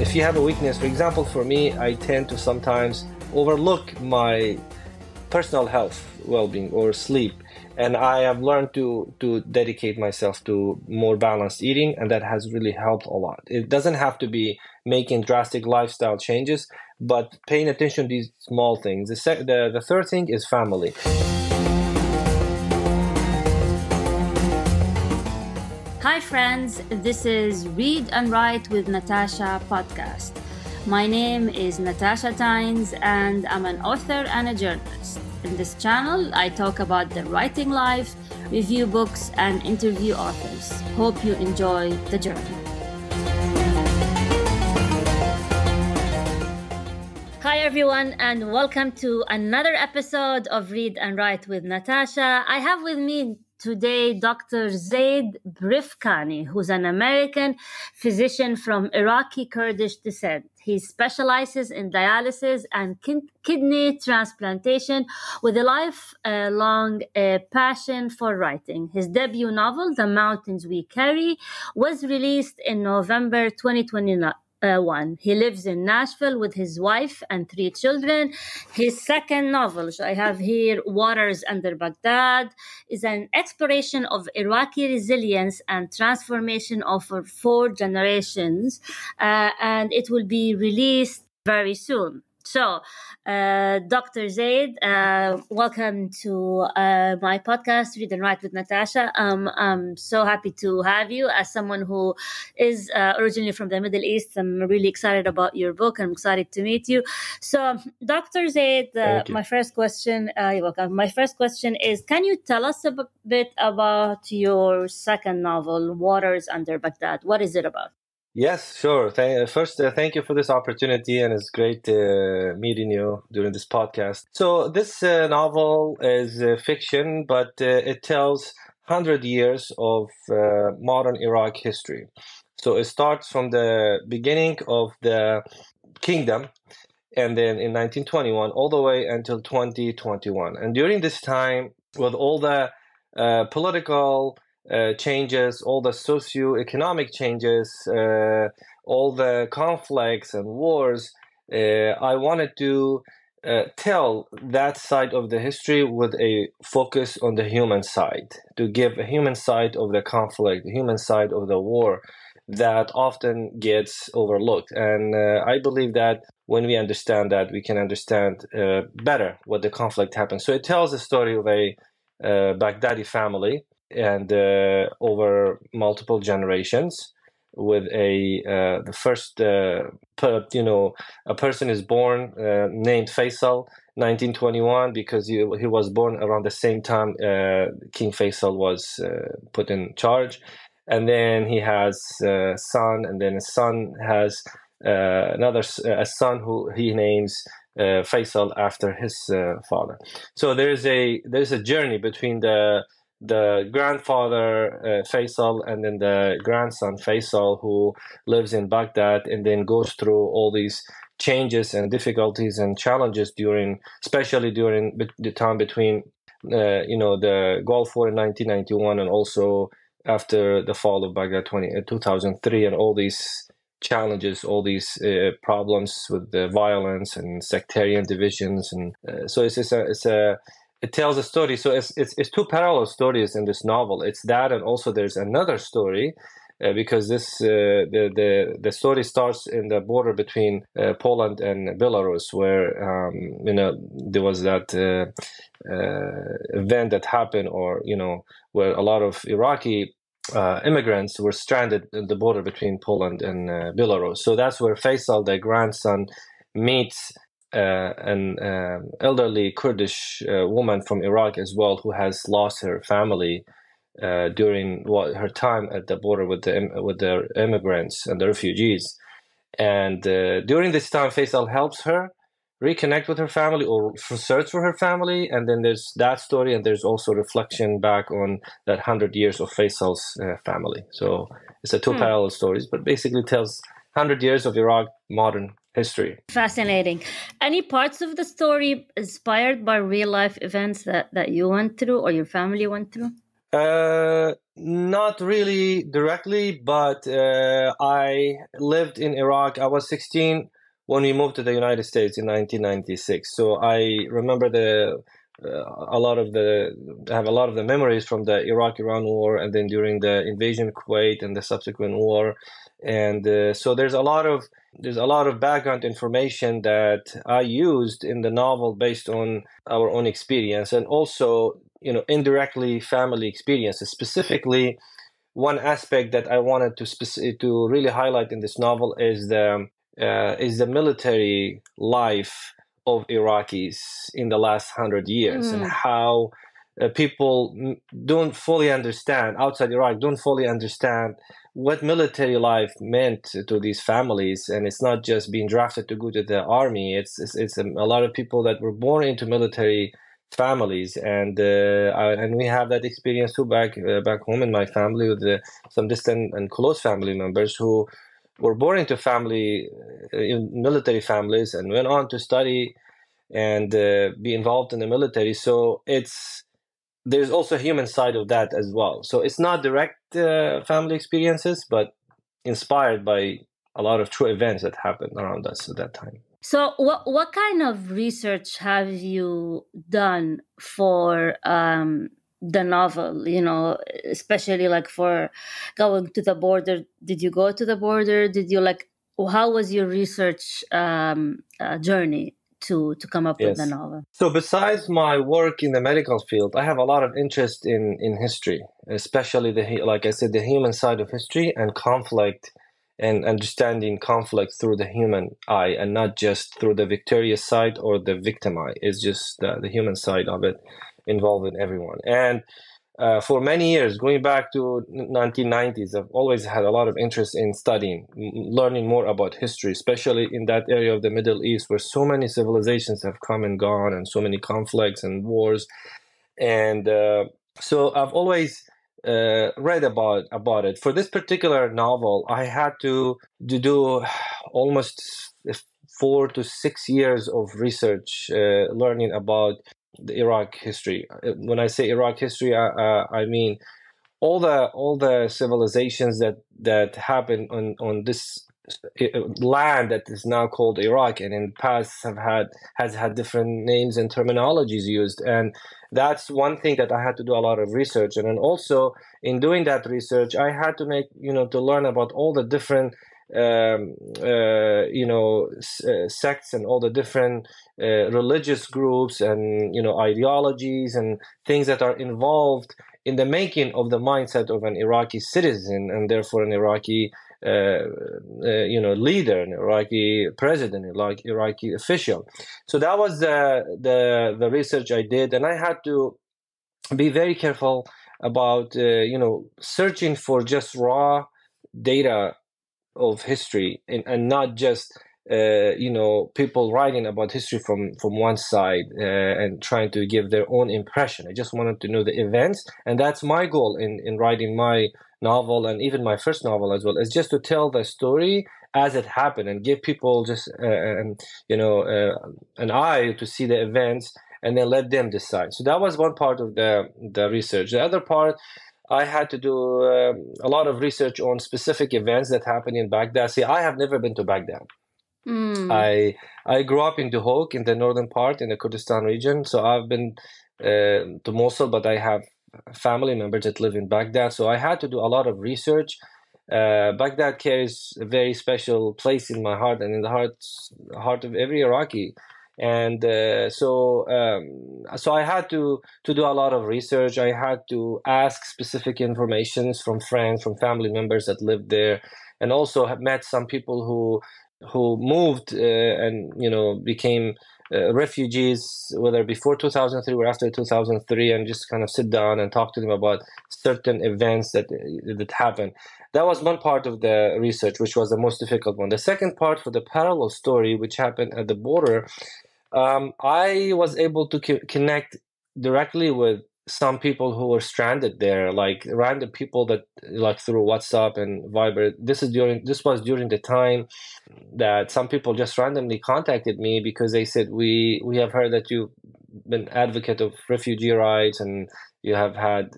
If you have a weakness, for example, for me, I tend to sometimes overlook my personal health, well-being, or sleep. And I have learned to dedicate myself to more balanced eating, and that has really helped a lot. It doesn't have to be making drastic lifestyle changes, but paying attention to these small things. The third thing is family. Hi friends, this is Read and Write with Natasha podcast. My name is Natasha Tynes and I'm an author and a journalist. In this channel, I talk about the writing life, review books, and interview authors. Hope you enjoy the journey. Hi everyone, and welcome to another episode of Read and Write with Natasha. I have with me today Dr. Zaid Brifkani, who's an American physician from Iraqi Kurdish descent. He specializes in dialysis and kidney transplantation with a lifelong passion for writing. His debut novel, The Mountains We Carry, was released in November 2021. He lives in Nashville with his wife and 3 children. His second novel, which I have here, Waters Under Baghdad, is an exploration of Iraqi resilience and transformation over 4 generations, and it will be released very soon. So, Dr. Zaid, welcome to my podcast, Read and Write with Natasha. I'm so happy to have you. As someone who is originally from the Middle East, I'm really excited about your book. I'm excited to meet you. So, Dr. Zaid, my first question, you're welcome. My first question is, can you tell us a bit about your second novel, Waters Under Baghdad? What is it about? Yes, sure. First, thank you for this opportunity, and it's great meeting you during this podcast. So this novel is fiction, but it tells 100 years of modern Iraq history. So it starts from the beginning of the kingdom, and then in 1921, all the way until 2021. And during this time, with all the political changes, all the socio-economic changes, all the conflicts and wars, I wanted to tell that side of the history with a focus on the human side, to give a human side of the conflict, the human side of the war that often gets overlooked. And I believe that when we understand that, we can understand better what the conflict happened. So it tells the story of a Baghdadi family, and over multiple generations, with the first a person is born named Faisal, 1921, because he was born around the same time King Faisal was put in charge. And then he has a son, and then his son has a son who he names Faisal after his father. So there's a journey between the grandfather Faisal and then the grandson Faisal, who lives in Baghdad and then goes through all these changes and difficulties and challenges especially during the time between the Gulf War in 1991 and also after the fall of Baghdad 2003, and all these challenges, all these problems with the violence and sectarian divisions, and so it tells a story. So it's 2 parallel stories in this novel. It's that, and also there's another story because this the story starts in the border between Poland and Belarus, where there was that event that happened, or where a lot of Iraqi immigrants were stranded at the border between Poland and Belarus. So that's where Faisal, the grandson, meets an elderly Kurdish woman from Iraq as well, who has lost her family during her time at the border with the immigrants and the refugees. And during this time, Faisal helps her reconnect with her family or search for her family. And then there's that story, and there's also reflection back on that 100 years of Faisal's family. So it's 2 parallel stories, but basically tells 100 years of Iraq modern history. Fascinating. Any parts of the story inspired by real life events that you went through or your family went through? Not really directly, but I lived in Iraq. I was 16 when we moved to the United States in 1996. So I remember a lot of I have a lot of the memories from the Iraq-Iran war, and then during the invasion of Kuwait and the subsequent war. And so there's a lot of background information that I used in the novel based on our own experience, and also, indirectly family experiences. Specifically, one aspect that I wanted to really highlight in this novel is the military life of Iraqis in the last 100 years, and how people don't fully understand, outside Iraq, don't fully understand what military life meant to these families. And it's not just being drafted to go to the army. It's a lot of people that were born into military families, and we have that experience too back home in my family, with some distant and close family members who were born into in military families, and went on to study and be involved in the military. So there's also a human side of that as well. So it's not direct family experiences, but inspired by a lot of true events that happened around us at that time. So what kind of research have you done for the novel, especially like for going to the border? Did you go to the border? How was your research journey to come up with the novel? So besides my work in the medical field, I have a lot of interest in history, especially like I said, the human side of history and conflict, and understanding conflict through the human eye, and not just through the victorious side or the victim eye. It's just the human side of it, involving everyone. And for many years, going back to 1990s, I've always had a lot of interest in studying, learning more about history, especially in that area of the Middle East, where so many civilizations have come and gone, and so many conflicts and wars. And so I've always read about it. For this particular novel, I had to do almost 4 to 6 years of research, learning about the Iraq history. When I say Iraq history, I mean all the civilizations that happened on this land that is now called Iraq, and in the past has had different names and terminologies used. And that's one thing that I had to do a lot of research. And then also in doing that research, I had to to learn about all the different sects, and all the different religious groups, and ideologies and things that are involved in the making of the mindset of an Iraqi citizen, and therefore an Iraqi leader, an Iraqi president, Iraqi official. So that was the research I did, and I had to be very careful about searching for just raw data of history, and not just people writing about history from one side, and trying to give their own impression. I just wanted to know the events, and that's my goal in writing my novel, and even my first novel as well, is just to tell the story as it happened, and give people just an eye to see the events, and then let them decide. So that was one part of the research. The other part, I had to do a lot of research on specific events that happened in Baghdad. See, I have never been to Baghdad. I grew up in Duhok, in the northern part, in the Kurdistan region. So I've been to Mosul, but I have family members that live in Baghdad. So I had to do a lot of research. Baghdad carries a very special place in my heart, and in the heart of every Iraqi. And so I had to do a lot of research. I had to ask specific informations from friends, from family members that lived there, and also have met some people who moved and became refugees, whether before 2003 or after 2003, and just kind of sit down and talk to them about certain events that happened. That was one part of the research, which was the most difficult one. The second part, for the parallel story, which happened at the border, I was able to connect directly with some people who were stranded there, like random people that, like, through WhatsApp and Viber. This was during the time that some people just randomly contacted me, because they said, we have heard that you been advocate of refugee rights, and you have had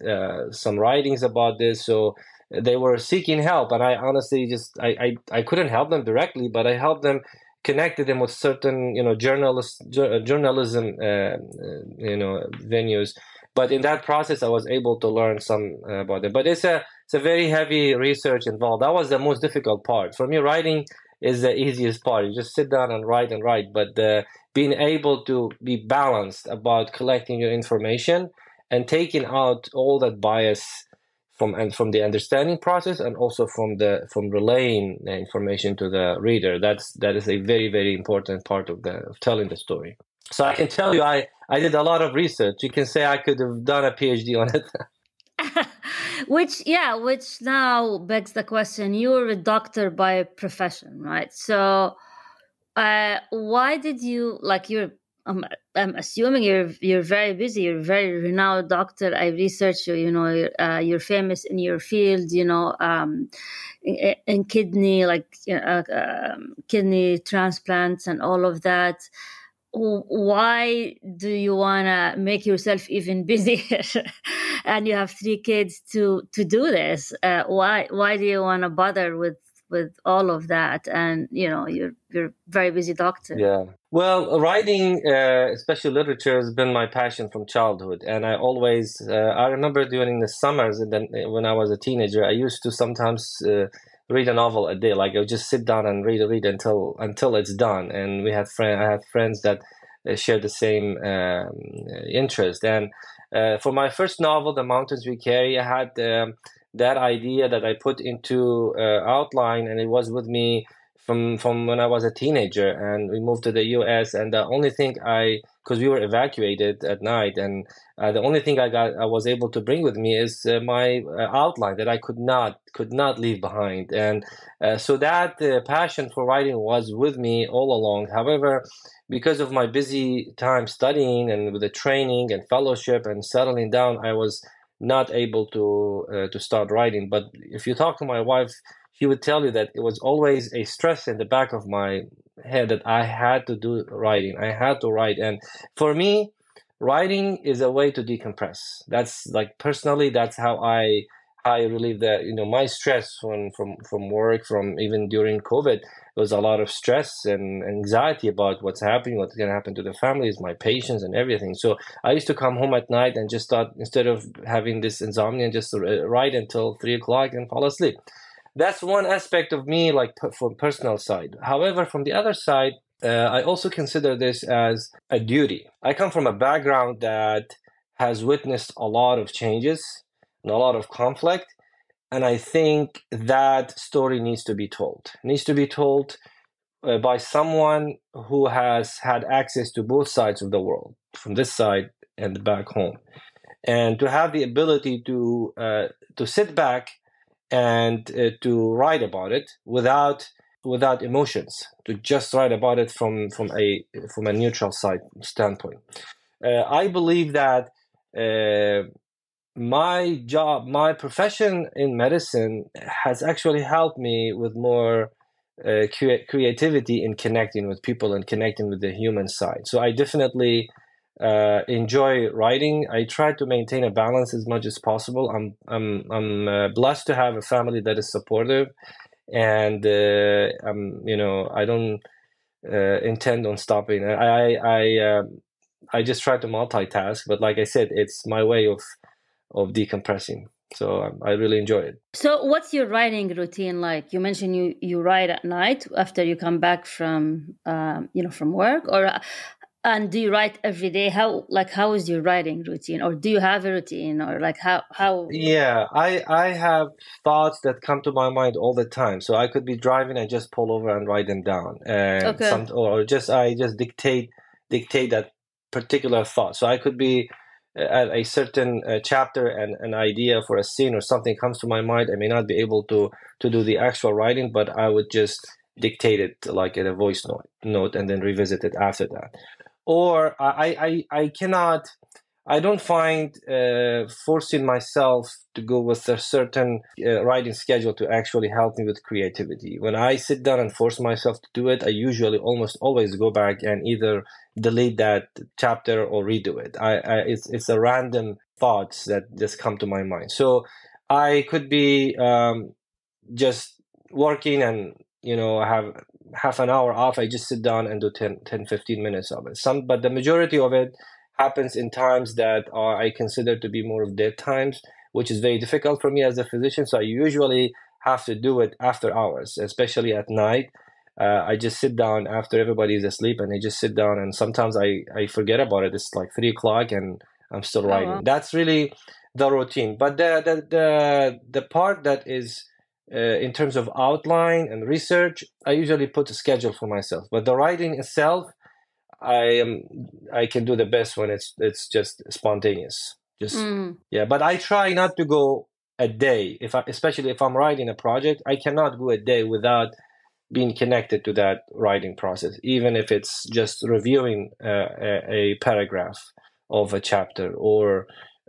some writings about this. So they were seeking help, and I honestly I couldn't help them directly, but I helped them, connected them with certain journalism venues. But in that process, I was able to learn some about it. But it's a very heavy research involved. That was the most difficult part for me. Writing is the easiest part. You just sit down and write and write. But being able to be balanced about collecting your information and taking out all that bias from the understanding process, and also from relaying the information to the reader. That is a very, very important part of telling the story. So I can tell you, I did a lot of research. You can say I could have done a PhD on it. Which now begs the question: you're a doctor by profession, right? So why did you, like, I'm assuming you're very busy. You're a very renowned doctor. I researched you. You're famous in your field. In kidney, kidney transplants and all of that. Why do you want to make yourself even busier? And you have 3 kids to do this. Why do you want to bother with all of that? And you're a very busy doctor. Yeah. Well, writing, especially literature, has been my passion from childhood, and I remember during the summers, and then when I was a teenager, I used to sometimes read a novel a day. Like, I would just sit down and read until it's done. And I had friends that share the same interest. And for my first novel, The Mountains We Carry, I had that idea that I put into outline, and it was with me from when I was a teenager, and we moved to the U.S. And the only thing because we were evacuated at night, and the only thing I was able to bring with me is my outline that I could not leave behind. And so that passion for writing was with me all along. However, because of my busy time studying and with the training and fellowship and settling down, I was not able to start writing. But if you talk to my wife, she would tell you that it was always a stress in the back of my head that I had to do writing. I had to write. And for me, writing is a way to decompress. That's, like, personally, that's how I relieve my stress from work, from even during COVID. There was a lot of stress and anxiety about what's happening, what's going to happen to the families, my patients, and everything. So I used to come home at night and just thought, instead of having this insomnia, just write until 3 o'clock and fall asleep. That's one aspect of me, like, from personal side. However, from the other side, I also consider this as a duty. I come from a background that has witnessed a lot of changes and a lot of conflict, and I think that story needs to be told. It needs to be told by someone who has had access to both sides of the world, from this side and back home, and to have the ability to sit back and to write about it without emotions, to just write about it from a neutral side standpoint. I believe that my profession in medicine has actually helped me with more creativity in connecting with people and connecting with the human side. So I definitely enjoy writing. I try to maintain a balance as much as possible. I'm blessed to have a family that is supportive, and I don't intend on stopping. I just try to multitask, but like I said, it's my way of decompressing. So I really enjoy it. So what's your writing routine like? You mentioned you write at night after you come back from from work, and do you write every day? How is your writing routine, or do you have a routine, or how? Yeah, I have thoughts that come to my mind all the time. So I could be driving and just pull over and write them down, and Okay. I just dictate that particular thought. So I could be at a certain chapter, and an idea for a scene or something comes to my mind. I may not be able to do the actual writing, but I would just dictate it like in a voice note, and then revisit it after that. Or I cannot I don't find forcing myself to go with a certain writing schedule to actually help me with creativity. When I sit down and force myself to do it, I usually almost always go back and either delete that chapter or redo it. It's a random thoughts that just come to my mind. So I could be just working and I have half an hour off. I just sit down and do 10 15 minutes of it. But the majority of it happens in times that I consider to be more of dead times, which is very difficult for me as a physician. So I usually have to do it after hours, especially at night. I just sit down after everybody's asleep, and I just sit down, and sometimes I forget about it. It's like 3 o'clock and I'm still writing. wow. That's really the routine. But the part that is in terms of outline and research, I usually put a schedule for myself. But the writing itself, I can do the best when it's just spontaneous. Yeah. But I try not to go a day, especially if I'm writing a project. I cannot go a day without being connected to that writing process, even if it's just reviewing a paragraph of a chapter or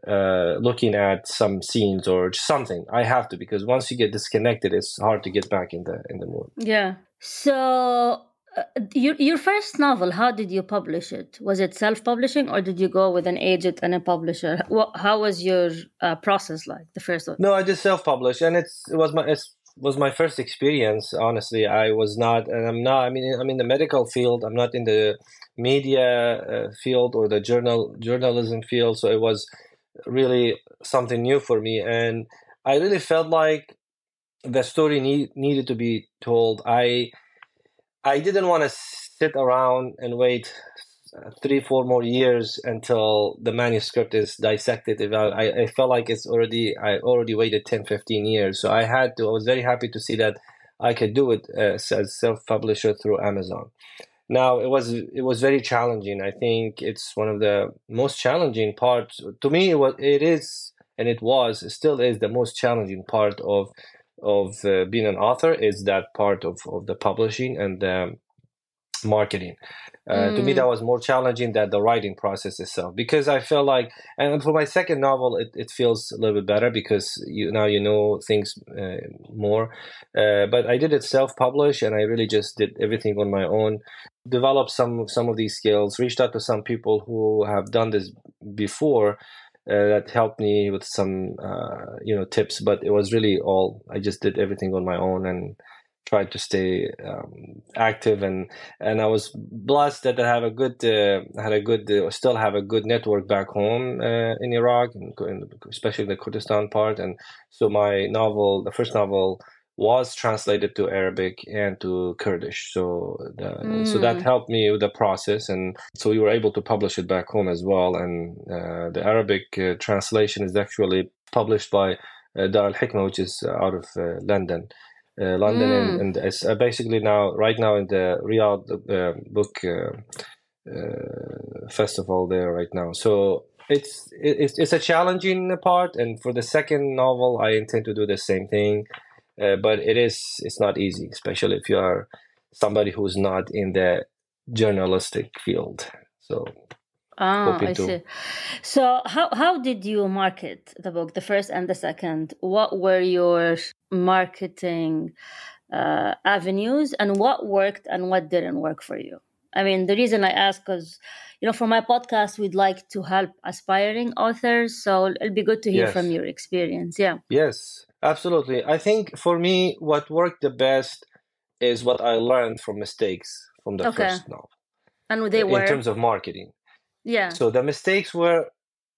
looking at some scenes or something. I have to, because once you get disconnected, it's hard to get back in the mood. Yeah. So your first novel, how did you publish it? Was it self-publishing, or did you go with an agent and a publisher? How was your process like, the first one? No, I just self-published, and it was my first experience. Honestly, I was not, and I'm not. I mean, I'm in the medical field. I'm not in the media field or the journalism field. So it was really something new for me, and I really felt like the story needed to be told. I didn't want to sit around and wait 3-4 more years until the manuscript is dissected. I felt like I already waited 10-15 years. So I was very happy to see that I could do it as self-publisher through Amazon. Now, it was very challenging. I think it's one of the most challenging parts. To me, it still is the most challenging part of being an author, is that part of the publishing and the marketing. To me, that was more challenging than the writing process itself, because I feel like, and for my second novel, it feels a little bit better because you know things more. But I did it self-published, and I really just did everything on my own. Developed some of these skills. Reached out to some people who have done this before. That helped me with some tips, but it was really I just did everything on my own and tried to stay active, and I was blessed that I have still have a good network back home in Iraq, and especially the Kurdistan part. And so the first novel was translated to Arabic and to Kurdish, so that helped me with the process, and so we were able to publish it back home as well. And the Arabic translation is actually published by Dar al-Hikmah, which is out of London. And it's basically right now in the Riyadh book festival there right now. So it's a challenging part, and for the second novel, I intend to do the same thing. But it's not easy, especially if you are somebody who's not in the journalistic field. So I see. So how did you market the book, the first and the second? What were your marketing avenues, and what worked and what didn't work for you? I mean, the reason I ask, because for my podcast, we'd like to help aspiring authors, so it'll be good to hear from your experience. Yeah. Yes, absolutely. I think for me, what worked the best is what I learned from mistakes from the first novel. And they were? In terms of marketing. Yeah. So the mistakes were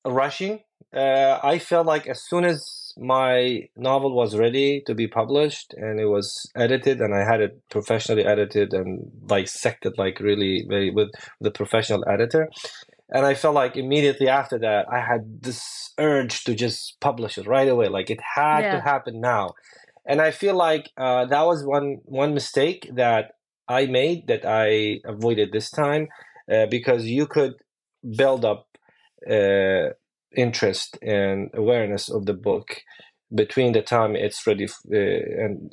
rushing. I felt like as soon as my novel was ready to be published and it was edited, and I had it professionally edited and dissected, really very with the professional editor. And I felt like immediately after that, I had this urge to just publish it right away. Like it had to happen now. And I feel like that was one mistake that I made that I avoided this time, because you could build up interest and awareness of the book between the time it's ready and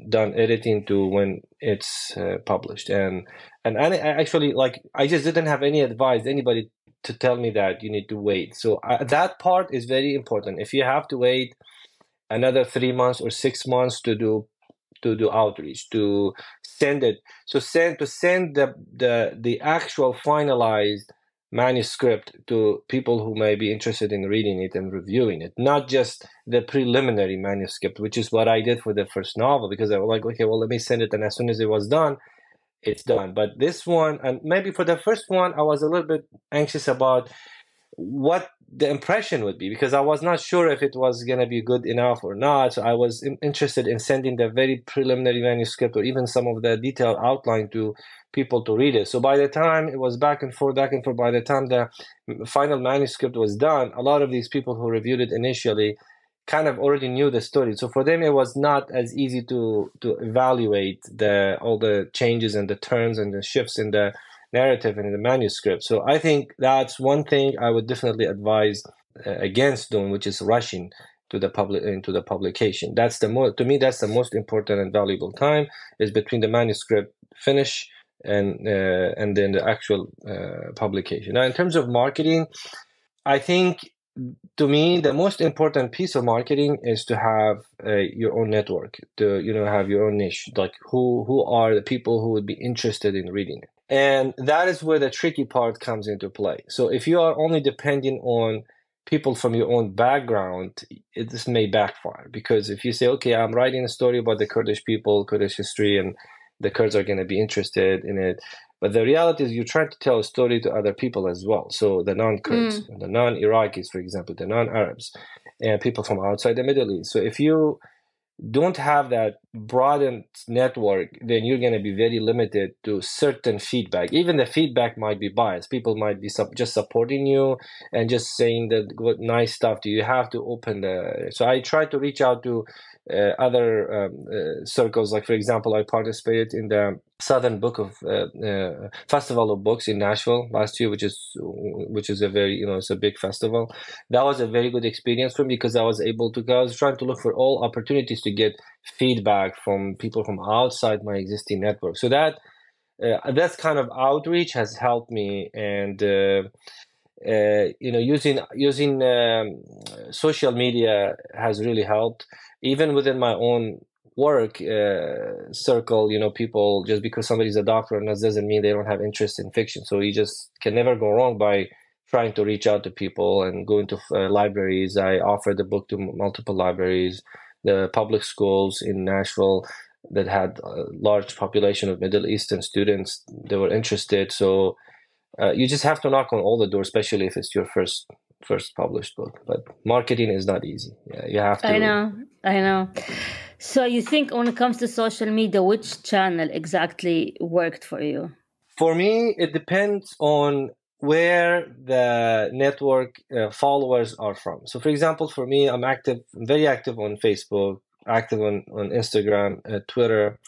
done editing to when it's published. And I actually I just didn't have any advice anybody to tell me that you need to wait. So that part is very important. If you have to wait another 3 months or 6 months to do outreach, to send it, so send the actual finalized manuscript to people who may be interested in reading it and reviewing it, not just the preliminary manuscript, which is what I did for the first novel, because I was like, okay, well, let me send it, and as soon as it was done, it's done. But this one, and maybe for the first one, I was a little bit anxious about what the impression would be, because I was not sure if it was going to be good enough or not. So I was interested in sending the very preliminary manuscript or even some of the detailed outline to people to read it. So by the time it was back and forth, by the time the final manuscript was done, a lot of these people who reviewed it initially kind of already knew the story. So for them, it was not as easy to evaluate all the changes and the turns and the shifts in the narrative and in the manuscript. So I think that's one thing I would definitely advise against doing, which is rushing into the publication. That's to me, that's the most important and valuable time, is between the manuscript finish and then the actual publication. Now, in terms of marketing, I think, to me, the most important piece of marketing is to have your own network, to have your own niche, like who are the people who would be interested in reading it. And that is where the tricky part comes into play. So if you are only depending on people from your own background, this may backfire, because if you say, okay, I'm writing a story about the Kurdish people, Kurdish history, and the Kurds are going to be interested in it, but the reality is you're trying to tell a story to other people as well. So the non-Kurds, the non-Iraqis, for example, the non-Arabs, and people from outside the Middle East. So if you don't have that broadened network, then you're going to be very limited to certain feedback. Even the feedback might be biased. People might be just supporting you and just saying that what nice stuff. Do you have to open the? So I try to reach out to other circles. Like, for example, I participated in the Southern Book of Festival of Books in Nashville last year, which is a very it's a big festival. That was a very good experience for me, because I was trying to look for all opportunities to get feedback from people from outside my existing network. So that's kind of outreach has helped me, and using social media has really helped. Even within my own work circle, people, just because somebody's a doctor or nurse doesn't mean they don't have interest in fiction. So you just can never go wrong by trying to reach out to people and go into libraries. I offered the book to multiple libraries, the public schools in Nashville that had a large population of Middle Eastern students. They were interested. So you just have to knock on all the doors, especially if it's your first published book. But marketing is not easy. Yeah, you have to. I know. So you think, when it comes to social media, which channel exactly worked for you? For me, it depends on where the network followers are from. So, for example, for me, I'm very active on Facebook, active on Instagram, Twitter,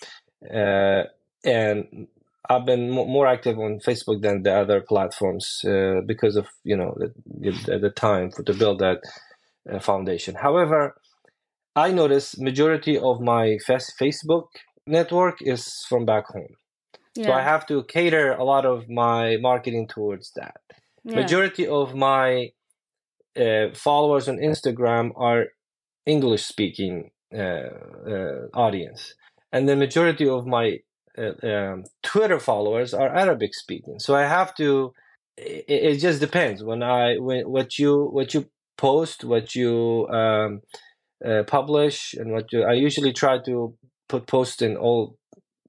and I've been more active on Facebook than the other platforms because of the time to build that foundation. However, I notice majority of my Facebook network is from back home. Yeah. So I have to cater a lot of my marketing towards that. Yeah. Majority of my followers on Instagram are English-speaking audience, and the majority of my Twitter followers are Arabic-speaking. So I have to. It just depends when what you post, what you publish, and I usually try to post in all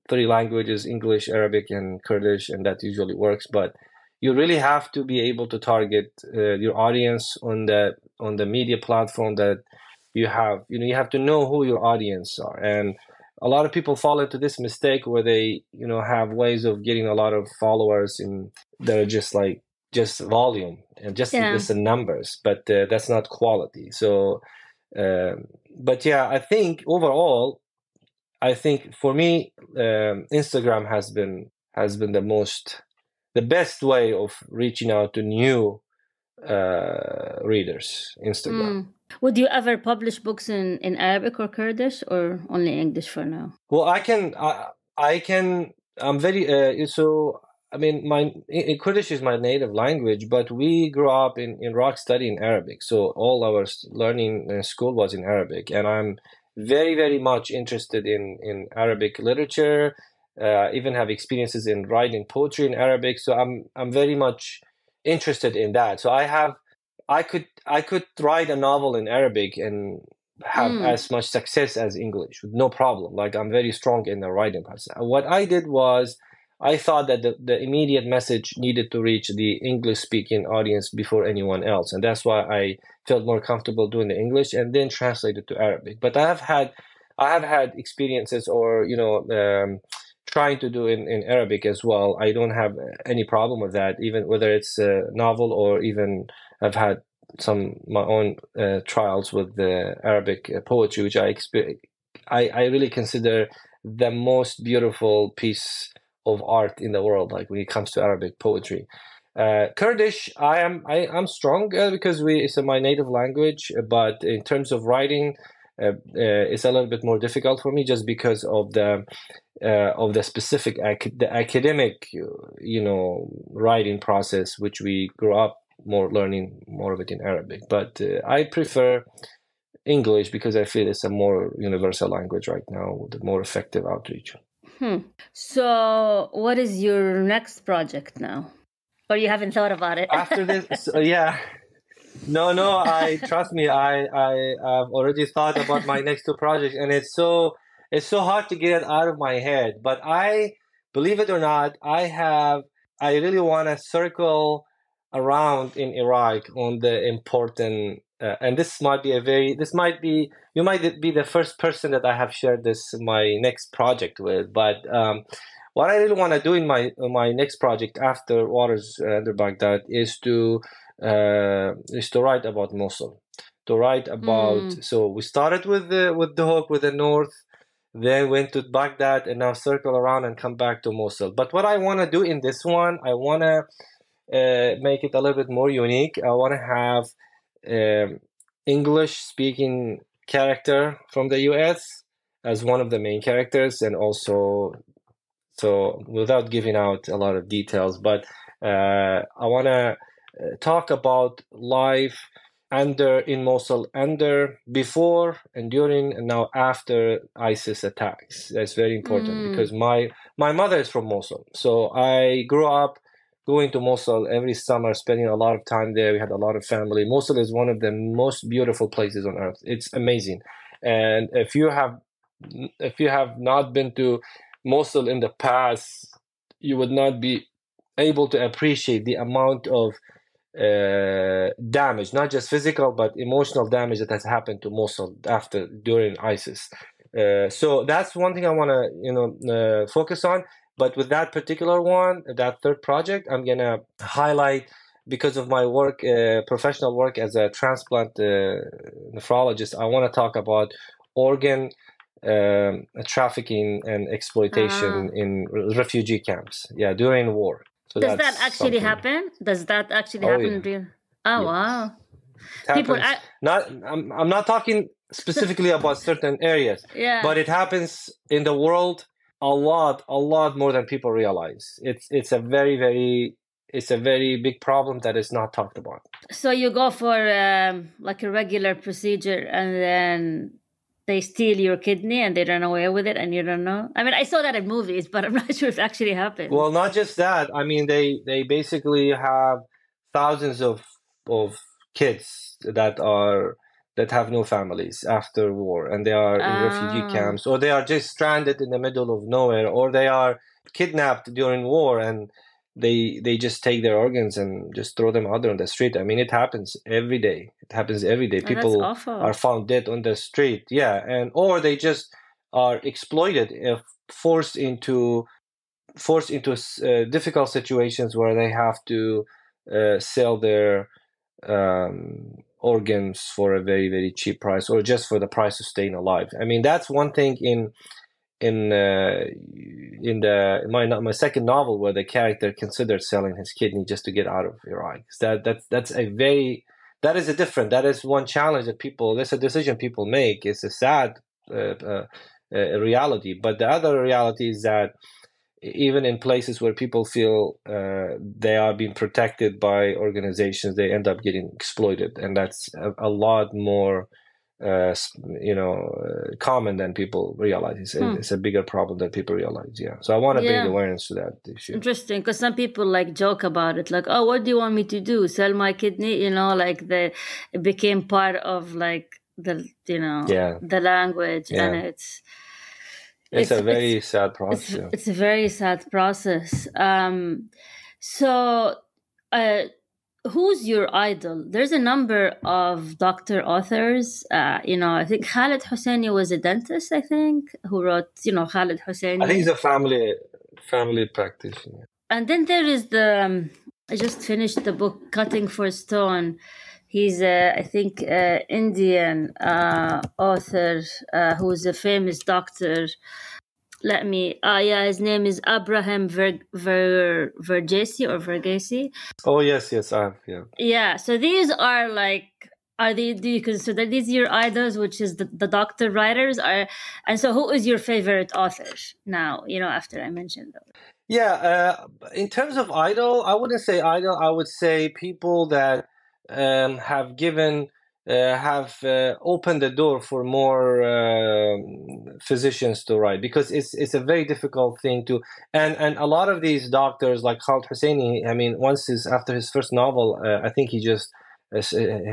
3 languages: English, Arabic, and Kurdish, and that usually works. But you really have to be able to target your audience on the media platform that you have. You have to know who your audience are, and a lot of people fall into this mistake where they have ways of getting a lot of followers that are just volume and just the numbers, but that's not quality. So. But yeah, I think overall, for me, Instagram has been the best way of reaching out to new readers. Instagram. Would you ever publish books in Arabic or Kurdish, or only English for now? Well, I can. I'm very so. I mean, Kurdish is my native language, but we grew up in Iraq studying Arabic. So all our learning in school was in Arabic. And I'm very, very much interested in Arabic literature, even have experiences in writing poetry in Arabic. So I'm very much interested in that. So I could write a novel in Arabic and have as much success as English with no problem. Like I'm very strong in the writing process. What I did was I thought that the immediate message needed to reach the English speaking audience before anyone else. And that's why I felt more comfortable doing the English and then translate it to Arabic. But I have had experiences or, trying to do in Arabic as well. I don't have any problem with that, even whether it's a novel or even I've had my own trials with the Arabic poetry, which I really consider the most beautiful piece of art in the world, like when it comes to Arabic poetry. Kurdish, I'm strong because it's my native language, but in terms of writing, it's a little bit more difficult for me just because of the specific the academic, writing process, which we grew up learning more of it in Arabic. But I prefer English because I feel it's a more universal language right now with a more effective outreach. So, what is your next project now? Or you haven't thought about it? After this, yeah. No, trust me, I've already thought about my next two projects, and it's so hard to get it out of my head. But believe it or not, I really want to circle around in Iraq on the important, and you might be the first person that I have shared my next project with. But what I really want to do in my next project after Waters under Baghdad is to write about Mosul, to write about. So we started with the hook with the north, then went to Baghdad, and now circle around and come back to Mosul. But what I want to do in this one, I want to make it a little bit more unique. I want to have English-speaking character from the U.S. as one of the main characters, and also, so without giving out a lot of details, but I want to talk about life in Mosul, before and during and now after ISIS attacks. That's very important because my mother is from Mosul, so I grew up going to Mosul every summer, spending a lot of time there. We had a lot of family. Mosul is one of the most beautiful places on earth. It's amazing. And if you have not been to Mosul in the past, you would not be able to appreciate the amount of damage, not just physical, but emotional damage that has happened to Mosul during ISIS. So that's one thing I want to, focus on. But with that particular one, that third project, I'm going to highlight, because of my work, professional work as a transplant nephrologist, I want to talk about organ trafficking and exploitation in refugee camps, during war. So does that actually happen? Does that actually happen? Yeah. Oh, yes. Wow. People, I'm not talking specifically about certain areas, but it happens in the world a lot more than people realize. It's a very, very big problem that is not talked about. So you go for like a regular procedure, and then they steal your kidney and they run away with it, and you don't know. I mean, I saw that in movies, but I'm not sure if it actually happened. Well, not just that. I mean, they basically have thousands of kids that have no families after war, and they are in refugee camps, or they are just stranded in the middle of nowhere, or they are kidnapped during war, and they just take their organs and just throw them out there on the street. I mean, it happens every day. People are found dead on the street. Yeah, or they just are exploited, forced into difficult situations where they have to sell their organs for a very, very cheap price, or just for the price of staying alive. I mean, that's one thing in my second novel, where the character considered selling his kidney just to get out of Iraq. That is one challenge that's a decision people make. It's a sad reality, but the other reality is that even in places where people feel they are being protected by organizations, they end up getting exploited, and that's a lot more common than people realize. It's a bigger problem than people realize. Yeah. So I want to bring awareness to that issue. Interesting, because some people like joke about it, like, oh, what do you want me to do? Sell my kidney? Like it became part of like the language, and it's a very sad process. It's a very sad process. So who's your idol? There's a number of doctor authors. I think Khaled Hosseini was a dentist, I think, who wrote, Khaled Hosseini. I think he's a family practitioner. And then there is I just finished the book, Cutting for Stone. He's, I think, Indian author who's a famous doctor. His name is Abraham Verghese or Verghese. Oh, yes, I have, yeah. Yeah, so these are like, do you consider these your idols, which is the doctor writers? And so who is your favorite author now, after I mentioned those? Yeah, in terms of idol, I wouldn't say idol. I would say people that have opened the door for more physicians to write, because it's a very difficult thing to, and a lot of these doctors like Khaled Hosseini, I mean, after his first novel, I think he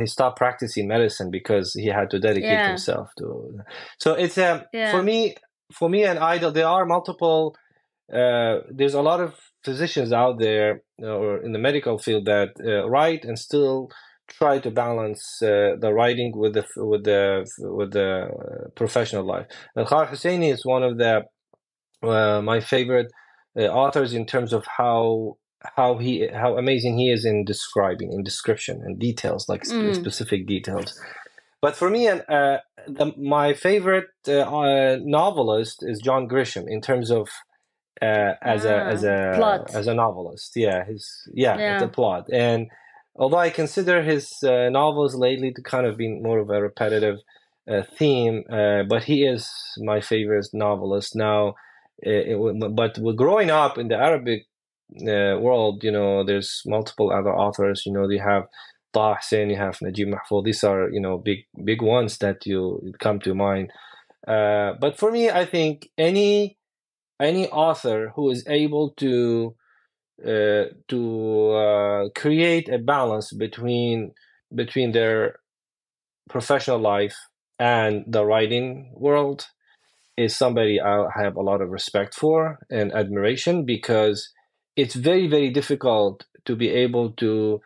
stopped practicing medicine because he had to dedicate himself to. So it's for me an idol. There are multiple. There's a lot of physicians out there or in the medical field that write and still try to balance the writing with the professional life. And Khaled Hosseini is one of my favorite authors in terms of how amazing he is in description and details, like specific details. But for me, my favorite novelist is John Grisham in terms of as a novelist. The plot. And although I consider his novels lately to kind of be more of a repetitive theme, but he is my favorite novelist now. But growing up in the Arabic world, there's multiple other authors. You have Taha Hussein, you have Najib Mahfouz. These are big ones that you come to mind. But for me, I think any author who is able to create a balance between their professional life and the writing world is somebody I have a lot of respect for and admiration, because it's very, very difficult to be able to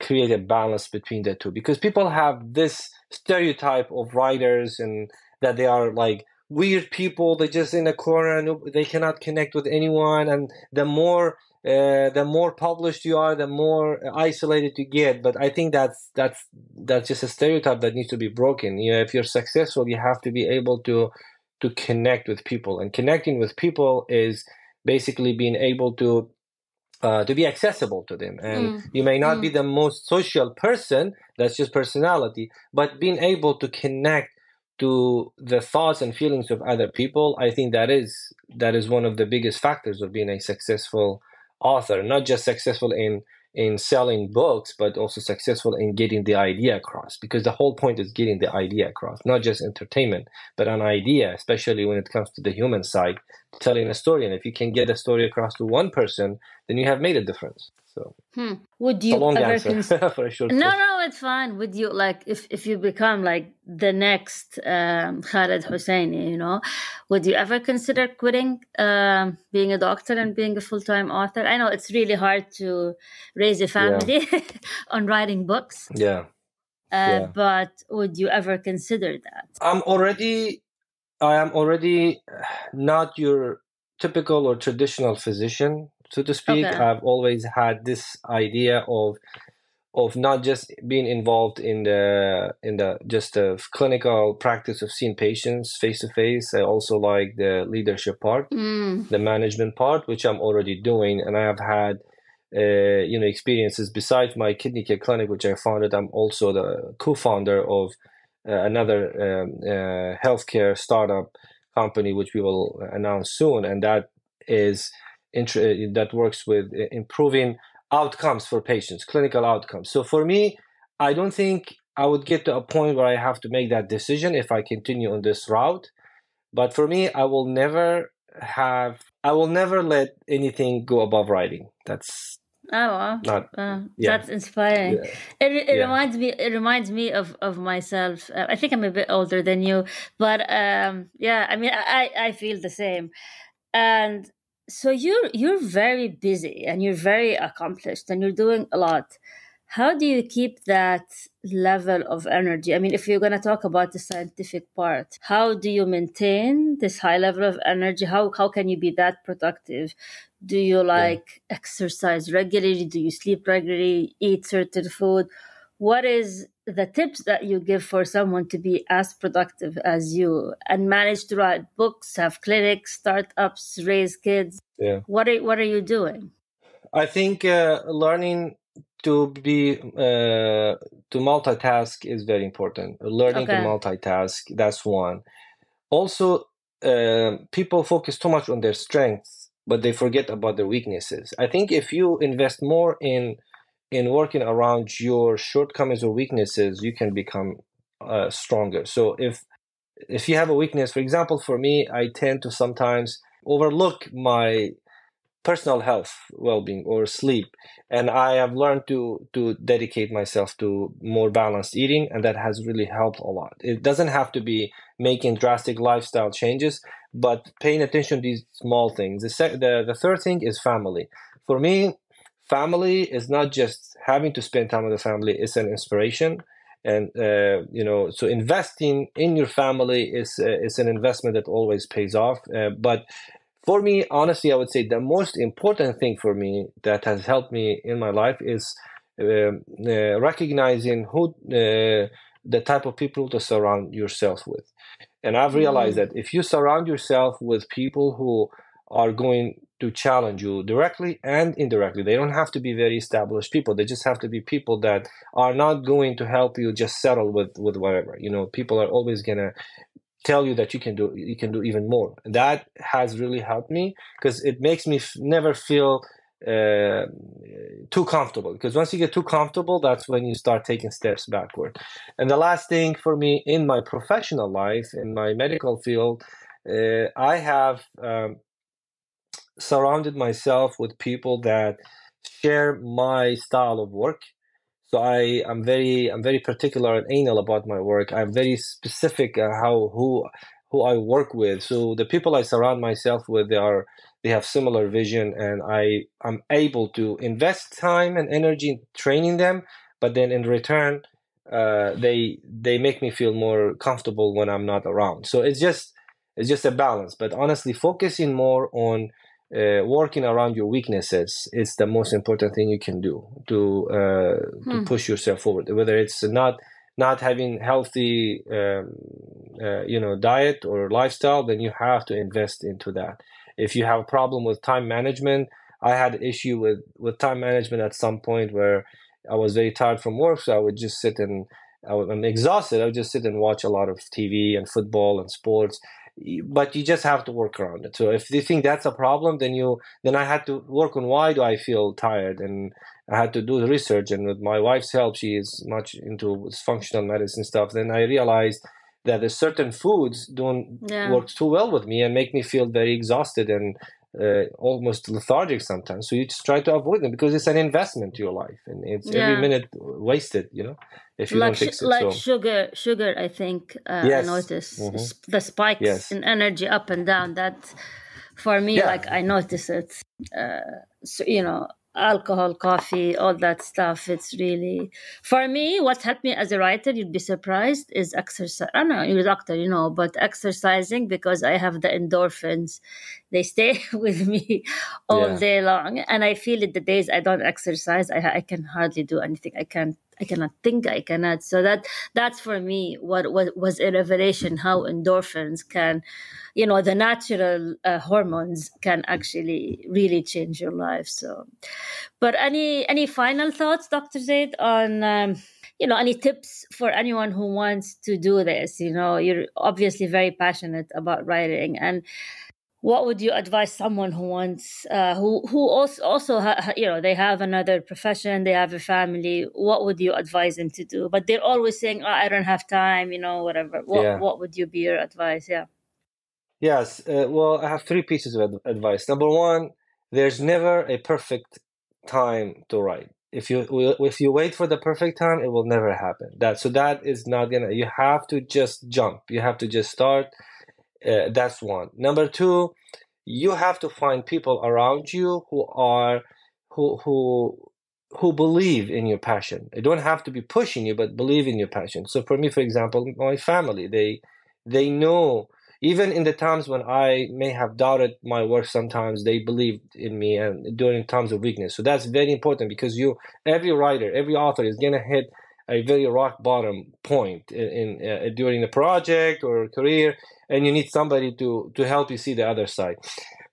create a balance between the two, because people have this stereotype of writers and that they are like weird people. They're just in a corner and they cannot connect with anyone. And the more published you are, the more isolated you get. But I think that's just a stereotype that needs to be broken. If you're successful, you have to be able to connect with people, and connecting with people is basically being able to be accessible to them. And you may not be the most social person, that's just personality, but being able to connect to the thoughts and feelings of other people, I think that is one of the biggest factors of being a successful author. Not just successful in selling books, but also successful in getting the idea across, because the whole point is getting the idea across, not just entertainment, but an idea, especially when it comes to the human side, telling a story. And if you can get a story across to one person, then you have made a difference. So would you it's a long ever answer for a short No, it's fine. Would you, like, if you become like the next Khaled Hosseini, would you ever consider quitting being a doctor and being a full-time author? I know it's really hard to raise a family on writing books. But would you ever consider that? I am already not your typical or traditional physician, so to speak. I've always had this idea of not just being involved in the just the clinical practice of seeing patients face to face. I also like the leadership part, the management part, which I'm already doing, and I have had experiences besides my kidney care clinic, which I founded. I'm also the co-founder of another healthcare startup company, which we will announce soon, and that is that works with improving outcomes for patients, clinical outcomes. So for me, I don't think I would get to a point where I have to make that decision if I continue on this route. But for me, I will never let anything go above writing. That's Oh, wow. not, yeah, That's inspiring. yeah, It yeah, reminds me of myself. I think I'm a bit older than you, but yeah, I mean, I feel the same. And so you're very busy and you're very accomplished and you're doing a lot. How do you keep that level of energy? I mean, if you're going to talk about the scientific part, how do you maintain this high level of energy? How can you be that productive? Do you yeah. like exercise regularly? Do you sleep regularly? Eat certain food? What is the tips that you give for someone to be as productive as you and manage to write books, have clinics, startups, raise kids? Yeah. What are you doing? I think learning to multitask is very important. Learning to Okay. multitask, that's one. Also, people focus too much on their strengths, but they forget about their weaknesses. I think if you invest more in working around your shortcomings or weaknesses, you can become stronger. So if you have a weakness, for example, for me, I tend to sometimes overlook my personal health, well-being, or sleep, and I have learned to dedicate myself to more balanced eating, and that has really helped a lot. It doesn't have to be making drastic lifestyle changes, but paying attention to these small things. The third thing is family. For me, family is not just having to spend time with the family, it's an inspiration. And so investing in your family is an investment that always pays off. But for me, honestly, I would say the most important thing for me that has helped me in my life is recognizing the type of people to surround yourself with. And I've realized that Mm. if you surround yourself with people who are going to challenge you directly and indirectly, they don't have to be very established people. They just have to be people that are not going to help you just settle with whatever. People are always gonna tell you that you can do even more. That has really helped me because it makes me never feel uh, too comfortable, because once you get too comfortable, that's when you start taking steps backward. And the last thing for me in my professional life, in my medical field, I have surrounded myself with people that share my style of work. So I'm very particular and anal about my work. I'm very specific how who I work with. So the people I surround myself with, they have similar vision, and I'm able to invest time and energy in training them. But then in return, they make me feel more comfortable when I'm not around. So it's just a balance. But honestly, focusing more on working around your weaknesses is the most important thing you can do to Hmm. push yourself forward. Whether it's not having healthy diet or lifestyle, then you have to invest into that. If you have a problem with time management, I had an issue with time management at some point where I was very tired from work, so I would just sit and I'm exhausted. I would just sit and watch a lot of TV and football and sports, but you just have to work around it. So if you think that's a problem, then I had to work on why do I feel tired, and I had to do the research. And with my wife's help, she is much into functional medicine stuff. Then I realized that there's certain foods don't Yeah. work too well with me and make me feel very exhausted and almost lethargic sometimes. So you just try to avoid them because it's an investment to your life, and it's every Yeah. minute wasted, if you don't fix it. Like So sugar. I think I yes, notice hmm, the spikes yes, in energy up and down. That for me, yeah, like I notice it. So, alcohol, coffee, all that stuff. It's really for me. What helped me as a writer, you'd be surprised, is exercise. I don't know, you're a doctor, but exercising, because I have the endorphins. They stay with me all yeah. day long, and I feel it the days I don't exercise. I can hardly do anything. I cannot think. I cannot. So that's for me what was a revelation, how endorphins can, the natural hormones can actually really change your life. So, but any final thoughts, Dr. Zaid, on any tips for anyone who wants to do this? You're obviously very passionate about writing, and what would you advise someone who wants, who also they have another profession, they have a family? What would you advise them to do? But they're always saying, "Oh, I don't have time," whatever. Yeah. What would you be your advice? Yeah. Yes. Well, I have three pieces of advice. Number one, there's never a perfect time to write. If you wait for the perfect time, it will never happen. That is not gonna. You have to just jump. You have to just start. That's one. Number two, you have to find people around you who believe in your passion. They don't have to be pushing you, but believe in your passion. So for me, for example, my family, they know, even in the times when I may have doubted my work, sometimes they believed in me, and during times of weakness. So that's very important, because every writer, every author is gonna hit a very rock bottom point in during a project or career, and you need somebody to help you see the other side.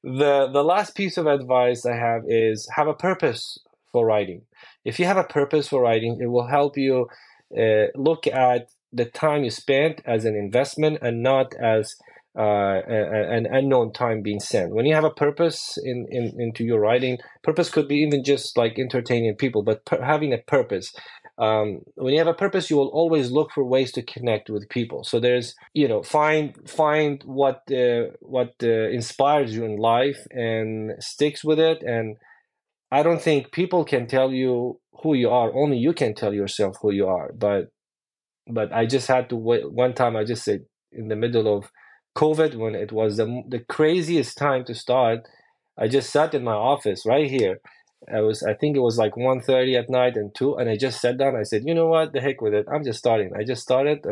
The last piece of advice I have is have a purpose for writing. If you have a purpose for writing, it will help you look at the time you spent as an investment and not as an unknown time being sent. When you have a purpose into your writing, purpose could be even just like entertaining people, but having a purpose. When you have a purpose, you will always look for ways to connect with people. So there's, find what inspires you in life and sticks with it. And I don't think people can tell you who you are. Only you can tell yourself who you are. But I just had to wait. One time I just said, in the middle of COVID, when it was the craziest time to start, I just sat in my office right here. I think it was like 1:30 at night and 2, and I just sat down. I said, you know what, the heck with it. I'm just starting. I just started,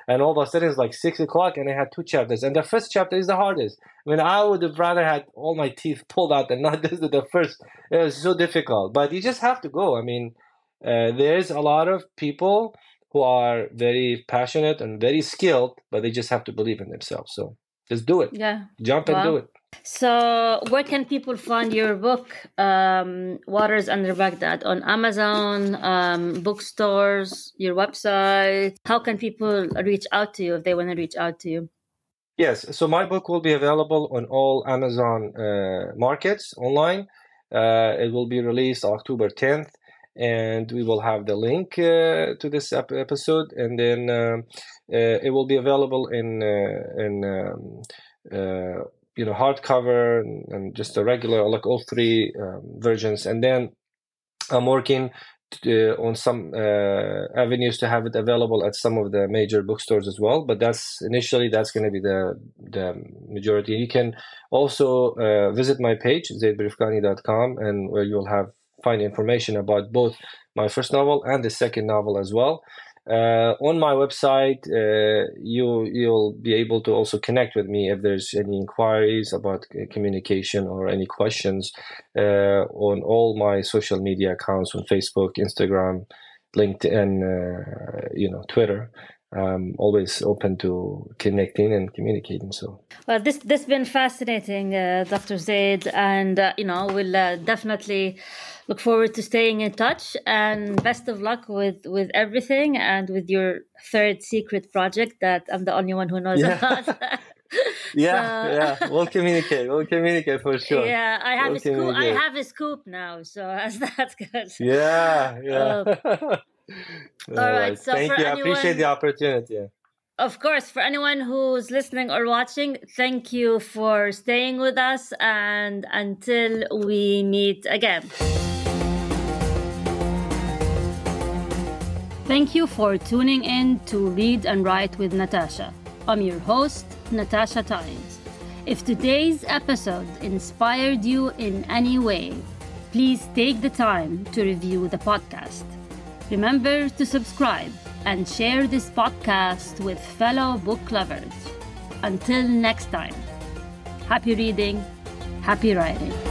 and all of a sudden it's like 6 o'clock, and I had 2 chapters. And the first chapter is the hardest. I mean, I would have rather had all my teeth pulled out than not just the first. It was so difficult, but you just have to go. I mean, there's a lot of people who are very passionate and very skilled, but they just have to believe in themselves. So just do it. Yeah. Jump and do it. So where can people find your book, Waters Under Baghdad? On Amazon, bookstores, your website? How can people reach out to you if they want to reach out to you? Yes, so my book will be available on all Amazon markets online. It will be released October 10th, and we will have the link to this episode, and then it will be available in hardcover and just a regular, like all 3 versions. And then I'm working on some avenues to have it available at some of the major bookstores as well. But that's going to be the majority. You can also visit my page, zaidbrifkani.com, and where you'll find information about both my first novel and the second novel as well. On my website, you'll be able to also connect with me if there's any inquiries about communication or any questions on all my social media accounts on Facebook, Instagram, LinkedIn, Twitter. Always open to connecting and communicating. So, well, this been fascinating, Dr. Zaid, and we'll definitely look forward to staying in touch. And best of luck with everything, and with your third secret project that I'm the only one who knows about. Yeah. We'll communicate for sure. Yeah, I have I have a scoop now, so that's good. Yeah. All right. So thank you. I appreciate the opportunity. Of course, for anyone who's listening or watching, thank you for staying with us, and until we meet again. Thank you for tuning in to Read and Write with Natasha. I'm your host, Natasha Tynes. If today's episode inspired you in any way, please take the time to review the podcast. Remember to subscribe and share this podcast with fellow book lovers. Until next time, happy reading, happy writing.